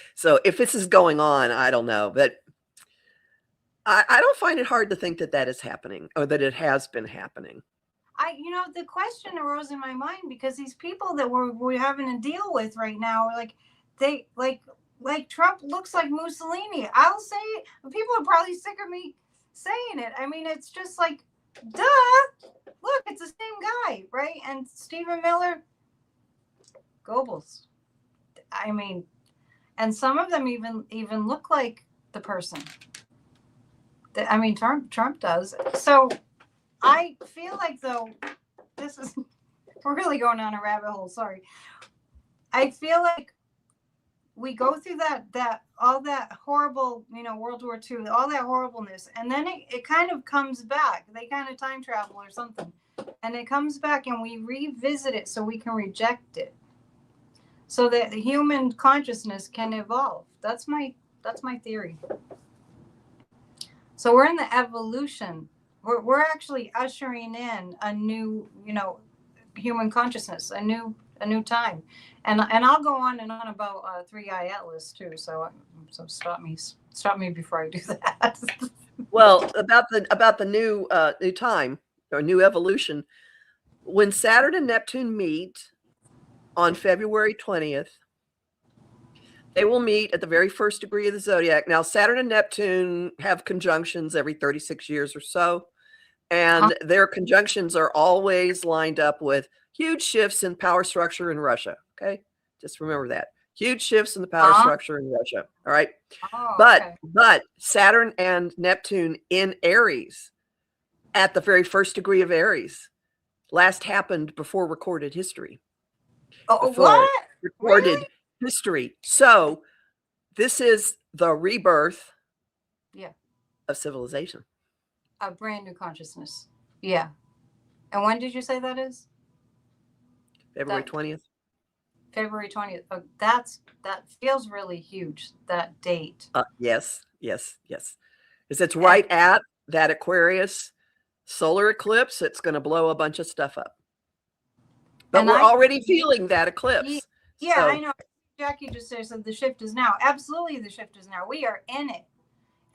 if this is going on, I don't know. But I don't find it hard to think that is happening, or that it has been happening. The question arose in my mind because these people that we're having to deal with right now, like Trump looks like Mussolini. I'll say it. People are probably sick of me saying it. I mean, it's just like, duh. Look, it's the same guy, right? And Stephen Miller, Goebbels. I mean, and some of them even look like the person. I mean, Trump does. So I feel like, though, this is we're really going down a rabbit hole. Sorry. I feel like we go through that all that horrible, World War II, all that horribleness, and then it kind of comes back. They kind of time travel or something, and it comes back, and we revisit it so we can reject it, so that the human consciousness can evolve. That's my theory. So we're in the evolution. We're actually ushering in a new, human consciousness, a new time. And I'll go on and on about Three Eye Atlas too. So stop me before I do that. Well, about the new time or new evolution, when Saturn and Neptune meet on February 20th, they will meet at the very first degree of the zodiac. Now, Saturn and Neptune have conjunctions every 36 years or so, and their conjunctions are always lined up with huge shifts in power structure in Russia. Okay, just remember that. Huge shifts in the power structure in Russia. All right. But Saturn and Neptune in Aries at the very first degree of Aries last happened before recorded history. What? Recorded really? history. So this is the rebirth of civilization. A brand new consciousness. Yeah. And when did you say that is? February 20th. February 20th. Oh, that feels really huge, that date. Yes. Because it's right at that Aquarius solar eclipse. It's going to blow a bunch of stuff up. But we're already feeling that eclipse. Yeah, so. I know. Jackie just said the shift is now. Absolutely, the shift is now. We are in it.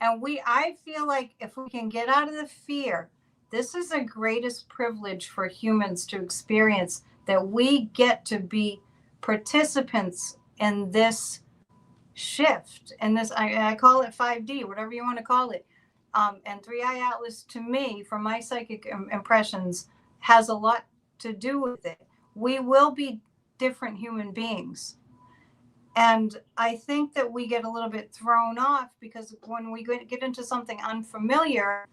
And I feel like if we can get out of the fear, this is the greatest privilege for humans to experience, that we get to be participants in this shift. And this, I call it 5D, whatever you want to call it. And Three Eye Atlas, to me, from my psychic impressions, has a lot to do with it. We will be different human beings. And I think that we get a little bit thrown off because when we get into something unfamiliar,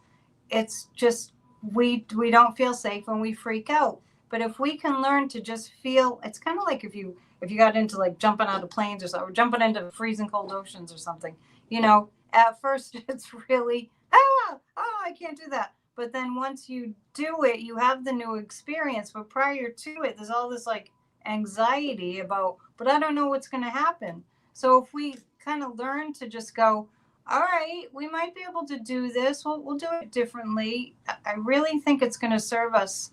it's just, we don't feel safe and we freak out. But if we can learn to just feel, it's kind of like if you got into like jumping out of planes or something, or jumping into freezing cold oceans or something, at first it's really, I can't do that. But then once you do it, you have the new experience. But prior to it, there's all this like anxiety about, but I don't know what's going to happen. So if we kind of learn to just go, all right, we might be able to do this. We'll do it differently. I really think it's going to serve us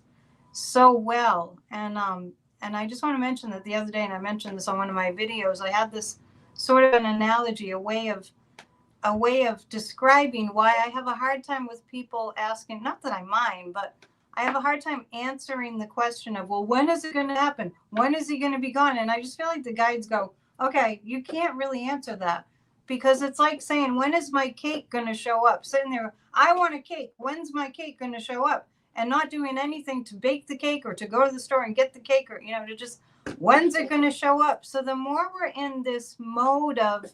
so well. And I just want to mention that the other day, and I mentioned this on one of my videos, I had this sort of an analogy, a way of describing why I have a hard time with people asking, not that I mind, but I have a hard time answering the question of, well, when is it going to happen? When is he going to be gone? And I just feel like the guides go, okay, you can't really answer that, because it's like saying, when is my cake going to show up? Sitting there, I want a cake. When's my cake going to show up? And not doing anything to bake the cake or to go to the store and get the cake, or, to just, when's it going to show up? So the more we're in this mode of,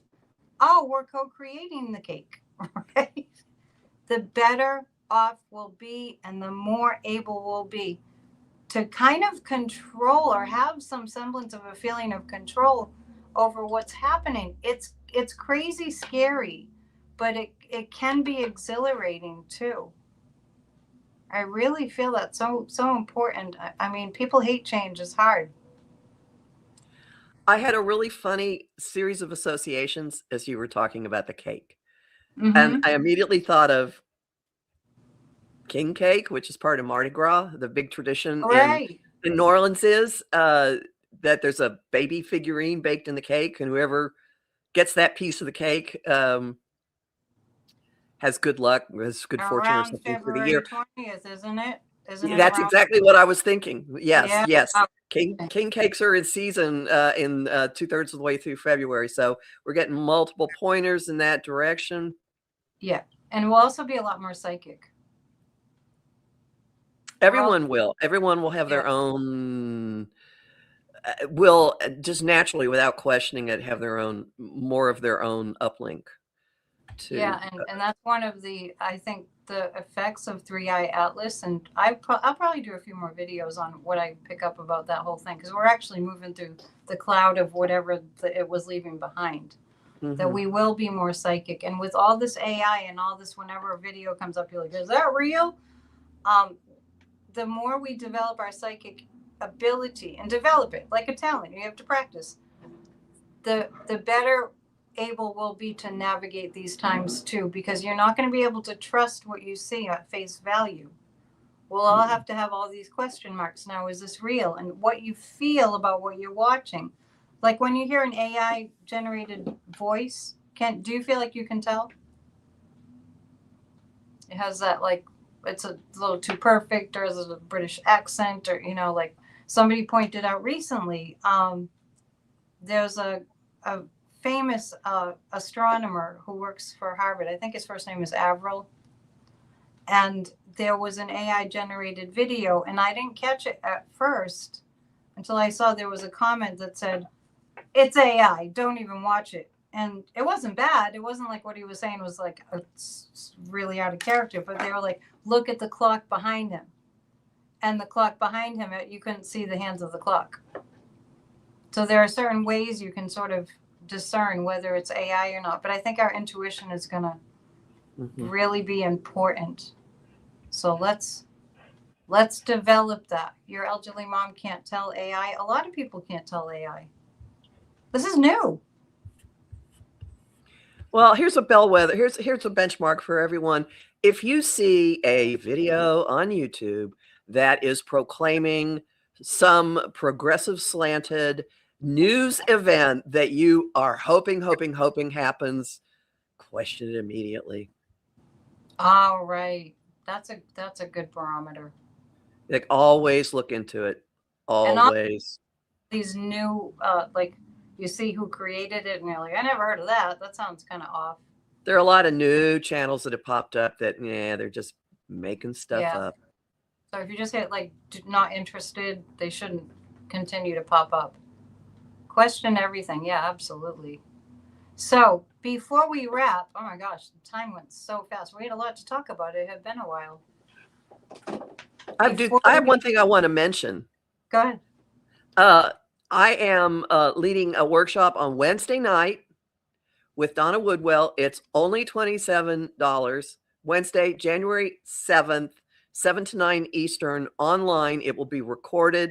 we're co-creating the cake, right? The better off we'll be, and the more able we'll be to kind of control, or have some semblance of a feeling of control over what's happening. It's crazy scary, but it can be exhilarating too. I really feel that's so important. I mean, people hate change. It's hard. I had a really funny series of associations as you were talking about the cake. Mm-hmm. And I immediately thought of king cake, which is part of Mardi Gras. The big tradition in New Orleans is that there's a baby figurine baked in the cake, and whoever gets that piece of the cake has good luck, has good fortune or something for the year. February 20th, isn't it? Isn't it That's around? exactly what I was thinking. Yes, Yeah. yes. Oh, King cakes are in season in 2/3 of the way through February. So we're getting multiple pointers in that direction. yeah. And we'll also be a lot more psychic. Everyone will. Everyone will have their own, will just naturally, without questioning it, have their own, more of their own uplink to. Yeah, and that's one of the, I think, the effects of 3i Atlas. And I'll probably do a few more videos on what I pick up about that whole thing, because we're actually moving through the cloud of whatever it was leaving behind. That we will be more psychic. And with all this AI and all this, whenever a video comes up, you're like, is that real? The more we develop our psychic ability and develop it like a talent, you have to practice, the better able we'll be to navigate these times too, because you're not going to be able to trust what you see at face value. We'll all have to have all these question marks now. Is this real? And what you feel about what you're watching. Like when you hear an AI generated voice, do you feel like you can tell? It has that, like, it's a little too perfect, or is it a British accent, or, you know, like somebody pointed out recently, there's a famous astronomer who works for Harvard. I think his first name is Avril. And there was an AI generated video, and I didn't catch it at first until I saw there was a comment that said, it's AI, don't even watch it. And it wasn't bad. It wasn't like what he was saying was like really out of character, but they were like, look at the clock behind him. And the clock behind him, you couldn't see the hands of the clock. So there are certain ways you can sort of discern whether it's AI or not. But I think our intuition is going to really be important. So let's develop that. Your elderly mom can't tell AI. A lot of people can't tell AI. This is new. Well, here's a bellwether. Here's a benchmark for everyone. If you see a video on YouTube that is proclaiming some progressive slanted news event that you are hoping happens, question it immediately. All right. That's a good barometer. Like, always look into it. Always. And these new, like, you see who created it and you're like, I never heard of that. That sounds kind of off. There are a lot of new channels that have popped up that, they're just making stuff up. So if you just hit like not interested, they shouldn't continue to pop up. Question everything. Yeah, absolutely. So before we wrap, oh my gosh, the time went so fast. We had a lot to talk about. It had been a while. I have one thing I want to mention. Go ahead. I am leading a workshop on Wednesday night with Donna Woodwell. It's only $27. Wednesday, January 7th, 7 to 9 Eastern, online. It will be recorded.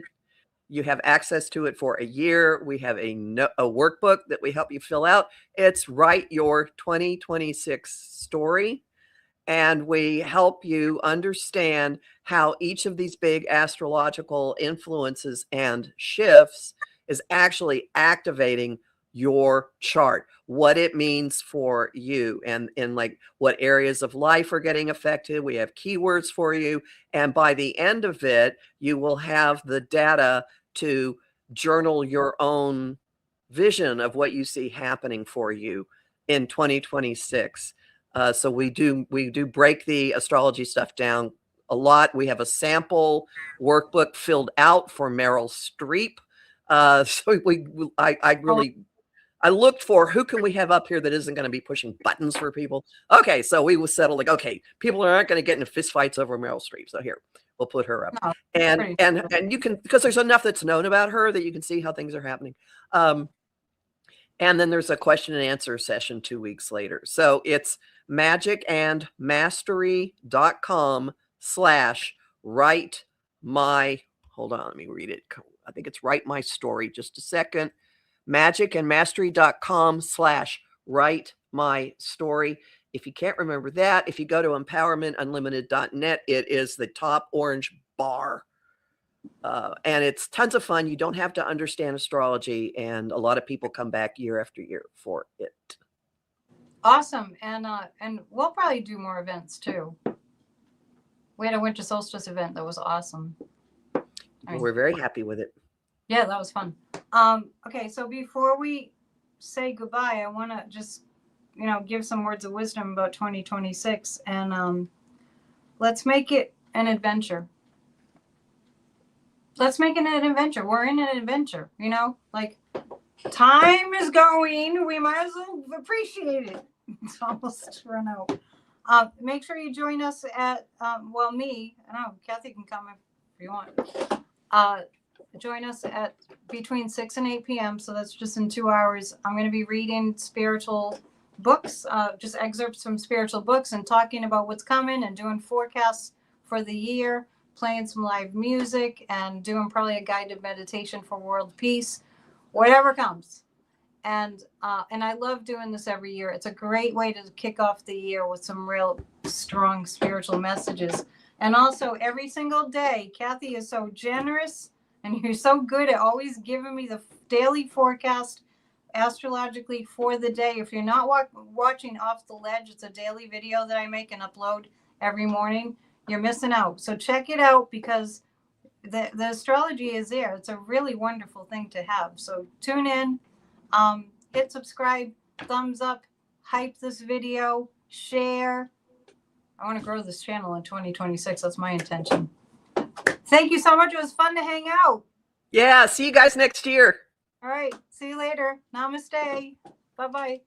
You have access to it for a year. We have a workbook that we help you fill out. It's Write Your 2026 Story. And we help you understand how each of these big astrological influences and shifts is actually activating your chart, what it means for you, and like what areas of life are getting affected. We have keywords for you. And by the end of it, you will have the data to journal your own vision of what you see happening for you in 2026. So we do break the astrology stuff down a lot. We have a sample workbook filled out for Meryl Streep. So I looked for who can we have up here that isn't going to be pushing buttons for people. Okay, so we was settled like, okay, people aren't going to get into fistfights over Meryl Streep. So here, we'll put her up. No, and you can, because there's enough that's known about her that you can see how things are happening. And then there's a question and answer session 2 weeks later. So it's magicandmastery.com/write my, hold on, let me read it. I think it's Write My Story. Just a second. magicandmastery.com/write my story. If you can't remember that, if you go to empowermentunlimited.net, it is the top orange bar. And it's tons of fun. You don't have to understand astrology, and a lot of people come back year after year for it. Awesome. And we'll probably do more events too. We had a winter solstice event that was awesome. We're very happy with it. Yeah, that was fun. Okay, so before we say goodbye, I want to just, give some words of wisdom about 2026, and let's make it an adventure. Let's make it an adventure. We're in an adventure, like time is going. We might as well appreciate it. It's almost run out. Make sure you join us at, me, I don't know, Kathy can come if you want. Join us at between 6 and 8 p.m. So that's just in 2 hours. I'm going to be reading spiritual books, just excerpts from spiritual books and talking about what's coming and doing forecasts for the year, playing some live music and doing probably a guided meditation for world peace, whatever comes. And I love doing this every year. It's a great way to kick off the year with some real strong spiritual messages. And also every single day, Kathy is so generous and you're so good at always giving me the daily forecast astrologically for the day. If you're not watching Off the Ledge, it's a daily video that I make and upload every morning. You're missing out. So check it out because the astrology is there. It's a really wonderful thing to have. So tune in, hit subscribe, thumbs up, hype this video, share. I want to grow this channel in 2026. That's my intention. Thank you so much. It was fun to hang out. Yeah. See you guys next year. All right. See you later. Namaste. Bye-bye.